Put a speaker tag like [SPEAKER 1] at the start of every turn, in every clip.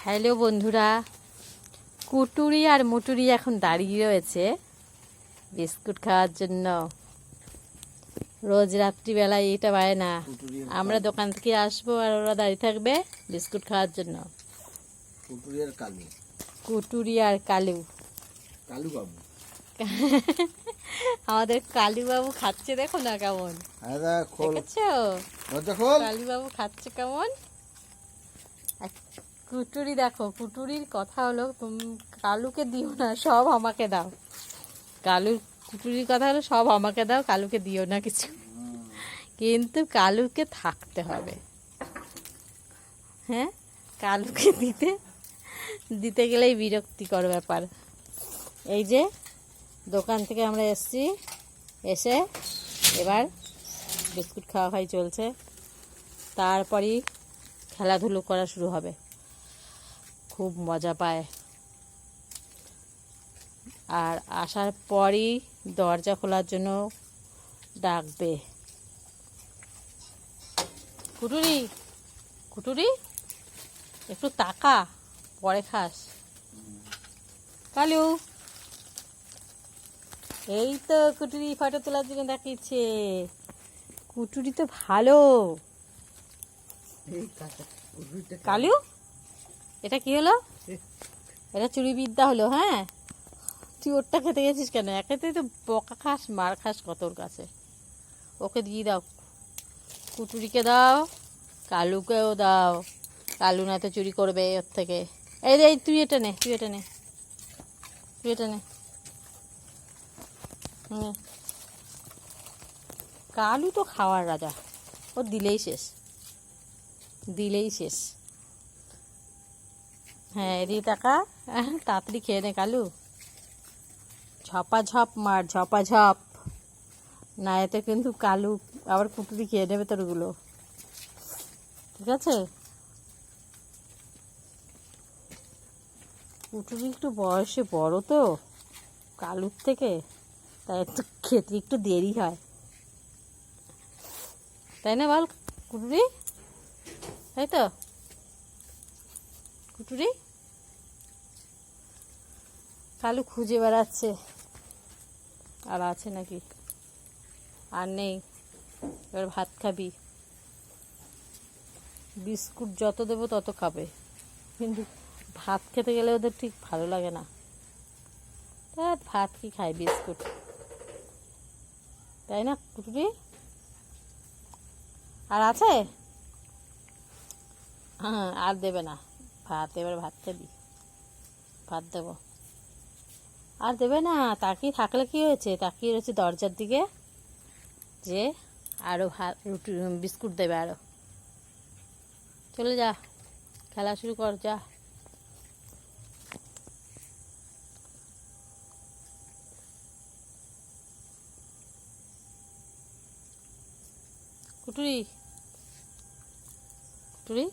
[SPEAKER 1] Hello বন্ধুরা, কুটুরি আর মুটুরি এখন দাঁড়িয়ে রয়েছে বিস্কুট খাওয়ার জন্য। রোজ রাত্রিবেলায় এটা পায় না, আমরা দোকান থেকে আসবো আর ওরা দাঁড়িয়ে থাকবে বিস্কুট খাওয়ার জন্য। কুটুরি আর কালু,
[SPEAKER 2] কালু বাবু
[SPEAKER 1] আমাদের কালু বাবু খাচ্ছে, দেখো না কেমন দেখেছো? কালু বাবু খাচ্ছে কেমন। কুটুরি দেখো, কুটুরির কথা হলো কালুকে দিও না, সব আমাকে দাও। কুটুরির কথা হলো সব আমাকে দাও, কালুকে দিও না কিছু। কিন্তু কালুকে থাকতে হবে, হ্যাঁ, কালুকে দিতে গেলেই বিরক্তিকর ব্যাপার। এই যে দোকান থেকে আমরা এসছি, এসে এবার বিস্কুট খাওয়া চলছে, তারপরই খেলাধুলো করা শুরু হবে। খুব মজা পায়, আর আসার পরই দরজা খোলার জন্য ডাকবে। কুটুরি, কুটুরি একটু তাকা, পরে খাস। কালু, এই তো কুটুরি ফটো তোলার জন্য দেখিয়েছে। কুটুরি তো ভালো। কালু, এটা কি হলো? এটা চুরি বিদ্যা হলো। হ্যাঁ, তুই ওরটা খেতে গেছিস কেন? একেতেই তো বকা খাস, মার খাস কত ওর কাছে। ওকে দিয়ে দাও, কুটুরিকে দাও, কালুকেও দাও। কালু না তো চুরি করবে ওর থেকে। এই তুই এটা নে, তুই এটা নে, তুই এটা নে। কালু তো খাওয়ার রাজা, ও দিলেই শেষ, দিলেই শেষ। হ্যাঁ, এদিকে টাকা, তাড়াতাড়ি খেয়ে নে কালু। ঝপাঝপ মার, ঝপাঝপ, না এতে কিন্তু কালু আবার কুটুরি খেয়ে নেবে তোরগুলো, ঠিক আছে? কুটুরি একটু বয়সে বড় তো কালুর থেকে, তাই একটু খেতে একটু দেরি হয়, তাই না বল কুটুরি? তাই তো কুটুরি? কালু খুঁজে বেড়াচ্ছে, আর আছে নাকি? আর নেই। এবার ভাত খাবি, বিস্কুট যত দেবো তত খাবে, কিন্তু ভাত খেতে গেলে ওদের ঠিক ভালো লাগে না। ভাত কি খায়, বিস্কুট, তাই না কুটুরি? আর আছে? হ্যাঁ, আর দেবে না ভাত, এবার ভাত খাবি, ভাত দেবো। আর দেবে না, তাকিয়ে থাকলে কি হয়েছে, তাকিয়ে রয়েছে দরজার দিকে, যে আরও ভাত রুটি বিস্কুট দেবে আরও। চলে যা, খেলা শুরু কর, যা। কুটুরি, কুটুরি,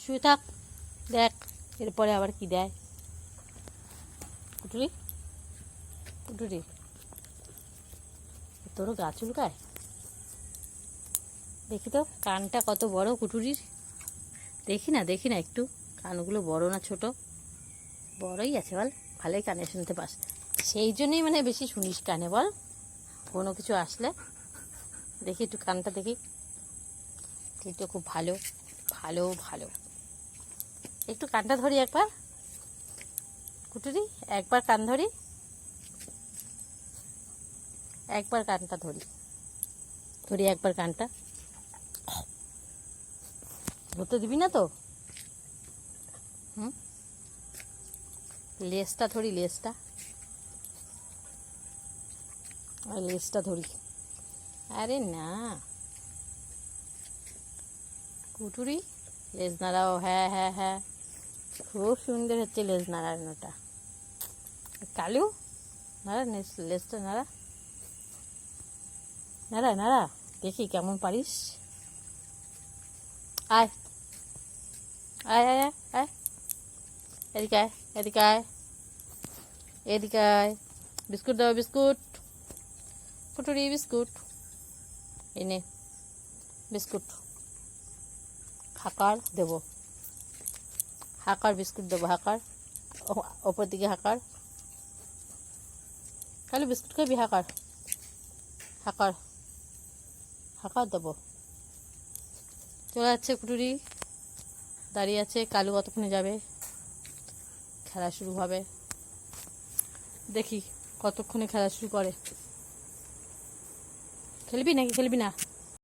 [SPEAKER 1] শুয়ে থাক, দেখ এরপরে আবার কি দেয়। কুটুরি, কুটুরি, তোরও গা চুলকায়? দেখি তো কানটা কত বড় কুটুরির, দেখি না একটু, কানগুলো বড় না ছোট? বড়ই আছে বল, ভালোই কানে শুনতে পাস, সেই জন্যই মানে বেশি শুনিস কানে বল, কোনো কিছু আসলে। দেখি একটু কানটা দেখি, তুই তো খুব ভালো ভালো ভালো। একটু কানটা ধরি একবার কুটুরি, একবার কান ধরি, একবার কানটা ধরি, ধরি একবার কানটা। ধরতে দিবি না তো? লেজটা ধরি, লেজটা, লেজটা ধরি। আরে না কুটুরি, লেজ নাড়াও, হ্যাঁ হ্যাঁ হ্যাঁ, খুব সুন্দর হচ্ছে লেজ নাড়ানোটা। কালু, নাড়া লেজটা, নাড়া নাড়া নাড়া, দেখি কেমন পারিস। আয় আয় আয় আয়, এদিকে আয়, এদিকে আয়, এদিকে আয়, বিস্কুট দাও, বিস্কুট, কুটুরি বিস্কুট, এই নে, বিস্কুট হাকার দেবো, হাকার বিস্কুট দেবো, হাকার ওপর দিকে হাকার, কালু বিস্কুট খাবি, হাকার হাকার হাকার দেবো। চলে যাচ্ছে কুটুরি, দাঁড়িয়ে আছে। কালু কতক্ষণে যাবে, খেলা শুরু হবে, দেখি কতক্ষণে খেলা শুরু করে। খেলবি নাকি খেলবি না?